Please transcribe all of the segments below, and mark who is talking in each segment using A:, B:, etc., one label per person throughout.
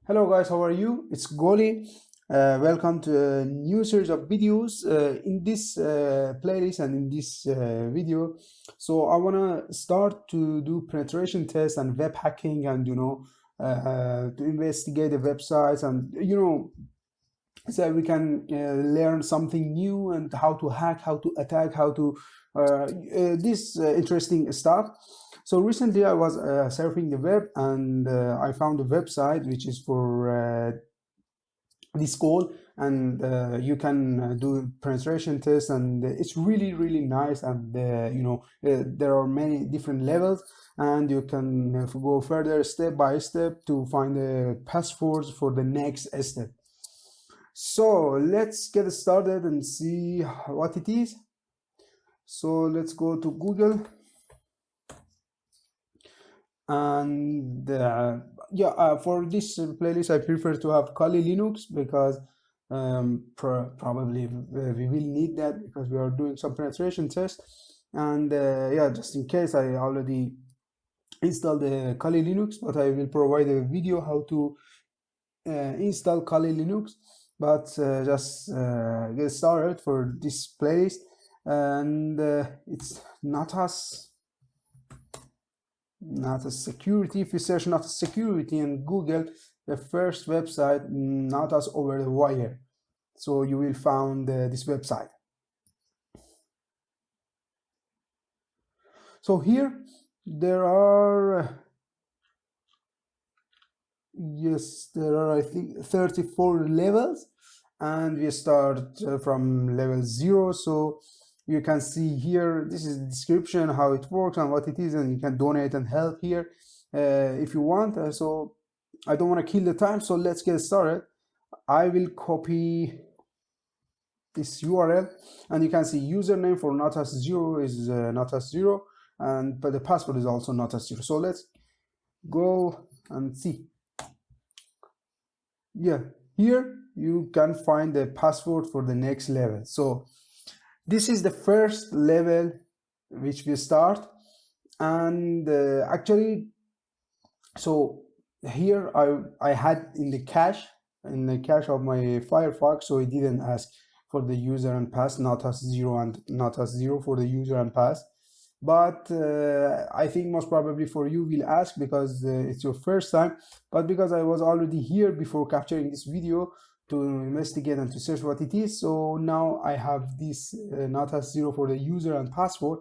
A: Hello guys, how are you? It's Goli. Welcome to a new series of videos in this playlist and in this video. So I want to start to do penetration tests and web hacking and to investigate the websites and so we can learn something new and how to hack, how to attack, how to this interesting stuff. So recently I was surfing the web and I found a website which is for this goal, and you can do penetration tests, and it's really nice, and there are many different levels, and you can go further step by step to find the passwords for the next step. So let's get started and see what it is. So let's go to Google, and for this playlist I prefer to have Kali Linux because probably we will need that because we are doing some penetration tests, and just in case I already installed the Kali Linux, but I will provide a video how to install Kali Linux. But just get started for this playlist, and it's Natas Security. If you search Natas Security in Google, the first website, Natas over the wire, so you will find this website. So here there are I think 34 levels, and we start from level 0. So you can see here, this is the description, how it works and what it is, and you can donate and help here if you want. So I don't want to kill the time, so let's get started. I will copy this URL, and you can see username for Natas0 is Natas0, but the password is also Natas0. So let's go and see. Here you can find the password for the next level. So this is the first level which we start, and actually, so here I had in the cache of my Firefox, so it didn't ask for the user and pass, Natas0 and Natas0 for the user and pass. But I think most probably for you will ask because it's your first time. But because I was already here before capturing this video to investigate and to search what it is, so now I have this Natas0 for the user and password.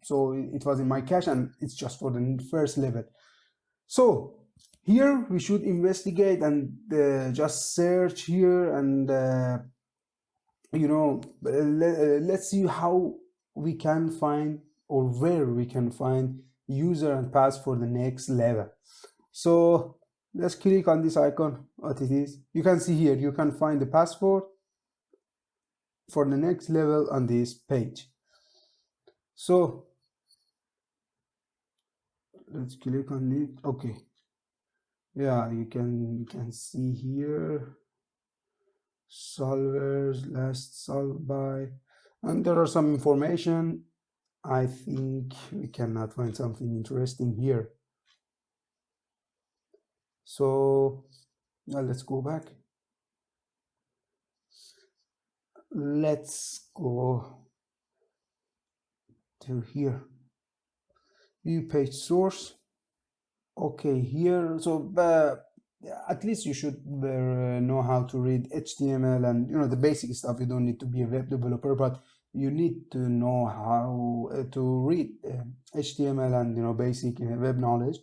A: So it was in my cache, and it's just for the first level. So here we should investigate and just search here, and let's see how we can find, or where we can find, user and pass for the next level. So let's click on this icon, what it is. You can see here you can find the password for the next level on this page. So let's click on it. Okay, you can see here solvers last solved by, and there are some information. I think we cannot find something interesting here, so let's go back. Let's go to here, view page source. Okay, here, so at least you should know how to read HTML and the basic stuff. You don't need to be a web developer, but you need to know how to read HTML and basic web knowledge.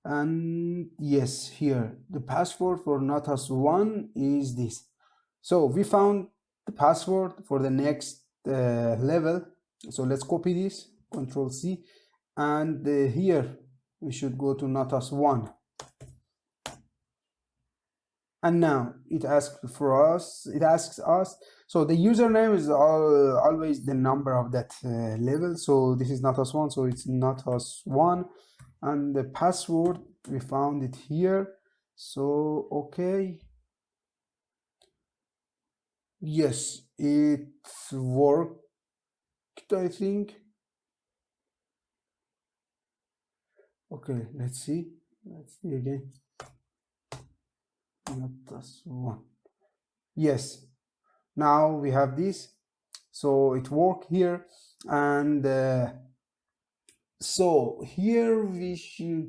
A: And yes, here the password for Natas1 is this. So we found the password for the next level. So let's copy this, Control C, and here we should go to Natas1. And now it asks us, so the username is always the number of that level. So this is Natas1, so it's Natas1, and the password, we found it here. So okay, yes, it worked, I think. Okay, let's see again. Natas one. Yes, now we have this, so it work here. And so here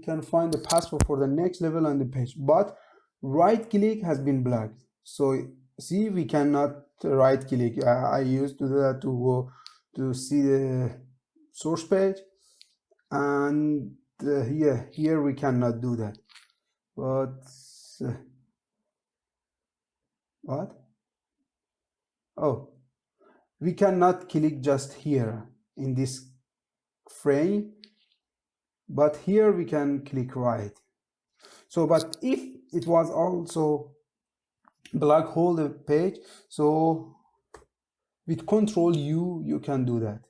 A: can find the password for the next level on the page, but right click has been blocked. So see, we cannot right click. I used to do that to go to see the source page, and here we cannot do that. But what? Oh, we cannot click just here in this frame, but here we can click right. So but if it was also black hole the page, so with Control U you can do that.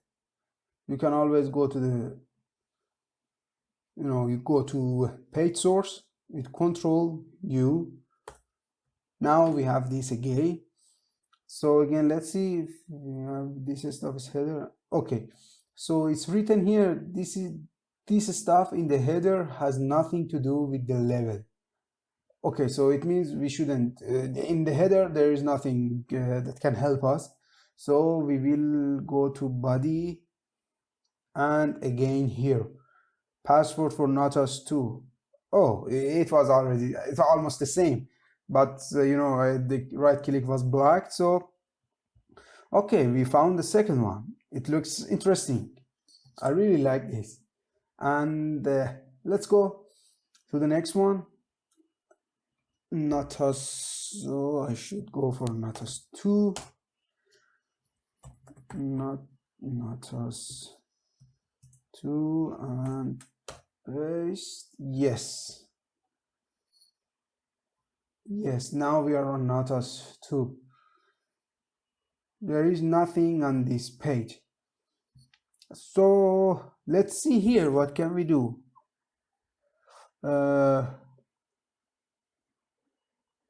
A: You can always go to the, you go to page source with Control U. Now we have this again. So again, let's see if this stuff is header. Okay, so it's written here, this stuff in the header has nothing to do with the level. Okay, so it means we shouldn't, in the header there is nothing that can help us. So we will go to body, and again here, password for Natas 2. Oh, it was already, it's almost the same, but the right click was black. So okay, we found the second one. It looks interesting. I really like this. And let's go to the next one. Natas. So I should go for Natas 2. Not Natas 2 and paste. Yes. Yes, now we are on Natas 2. There is nothing on this page. So let's see here, what can we do?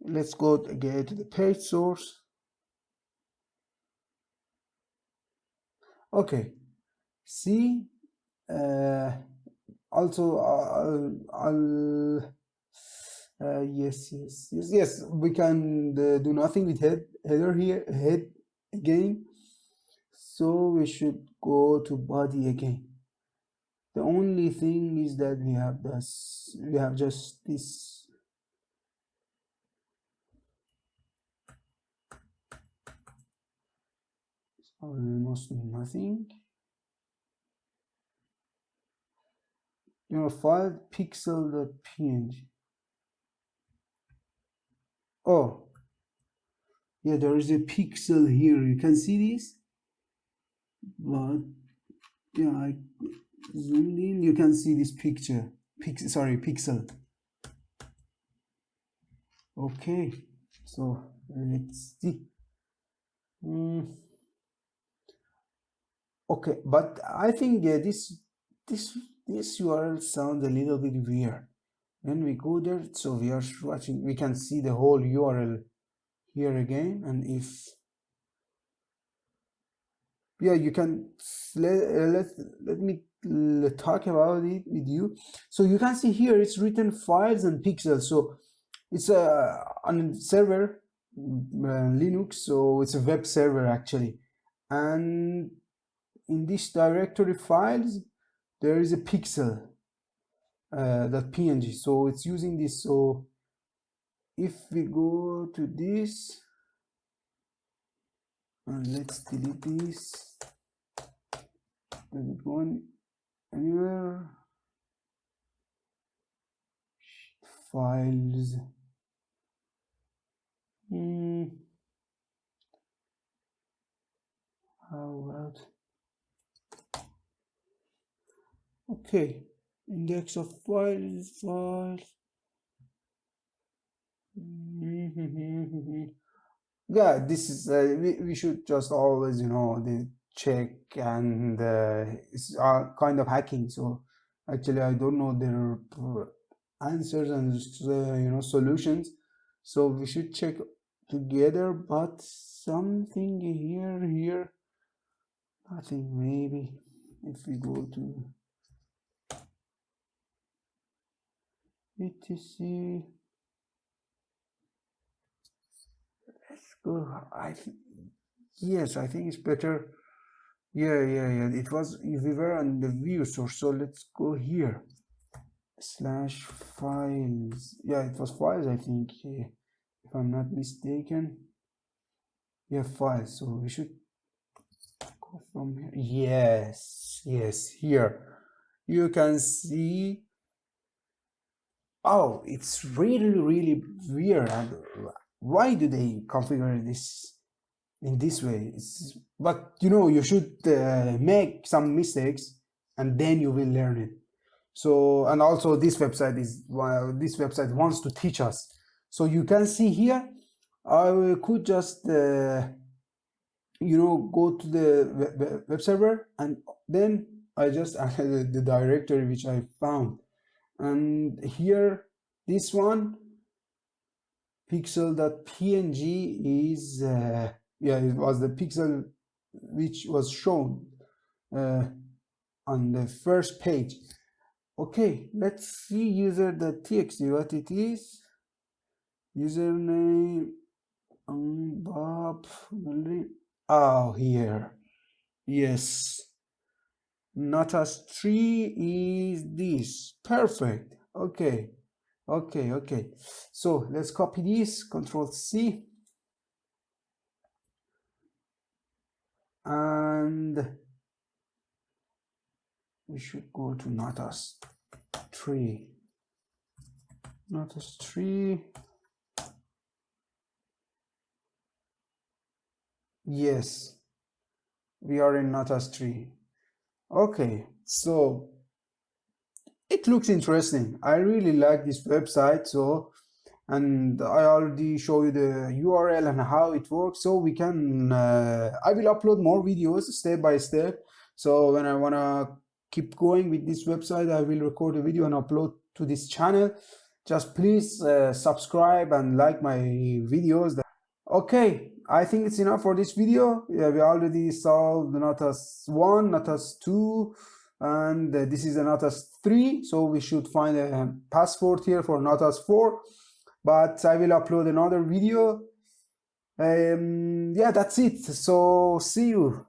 A: Let's go again to the page source. Okay, see, also yes, we can do nothing with header here, head again. So we should go to body again. The only thing is that we have just this. Almost nothing. File pixel.png. Oh, yeah, there is a pixel here. You can see this, but yeah, I zoomed in. You can see this picture. Pixel. Okay, so let's see. Okay, but I think this URL sounds a little bit weird. When we go there, so we are watching, we can see the whole URL here again. And if you can let me talk about it with you. So you can see here it's written files and pixels. So it's on server Linux, so it's a web server actually. And in this directory files there is a pixel .png, so it's using this. So if we go to this and let's delete this, does it go anywhere? Files. How about, okay, index of files. Yeah, this is we should just always check, and it's kind of hacking. So actually I don't know their answers and solutions, so we should check together. But something here, nothing. Maybe if we go to etc, go. Yes, I think it's better. Yeah. It was if we were on the view source. So let's go here. Slash files. Yeah, it was files, I think, if I'm not mistaken. Yeah, files. So we should go from here. Yes, here. You can see. Oh, it's really weird. And why do they configure this in this way? But you should make some mistakes and then you will learn it. So, and also this website wants to teach us. So you can see here, I could just go to the web server, and then I just added the directory which I found. And here, this one, pixel.png is it was the pixel which was shown on the first page. Okay, let's see user.txt, what it is. Username, Bob, oh, here. Yes. Natas 3 is this. Perfect. Okay. So let's copy this, Control C. And we should go to Natas 3. Natas 3. Yes, we are in Natas 3. Okay, so it looks interesting. I really like this website. So, and I already show you the URL and how it works. So we can, I will upload more videos step by step. So when I wanna keep going with this website, I will record a video and upload to this channel. Just please subscribe and like my videos. Okay, I think it's enough for this video. Yeah, we already solved the Natas 1, Natas 2, and this is the Natas 3. So we should find a password here for Natas 4. But I will upload another video. Yeah, that's it. So see you.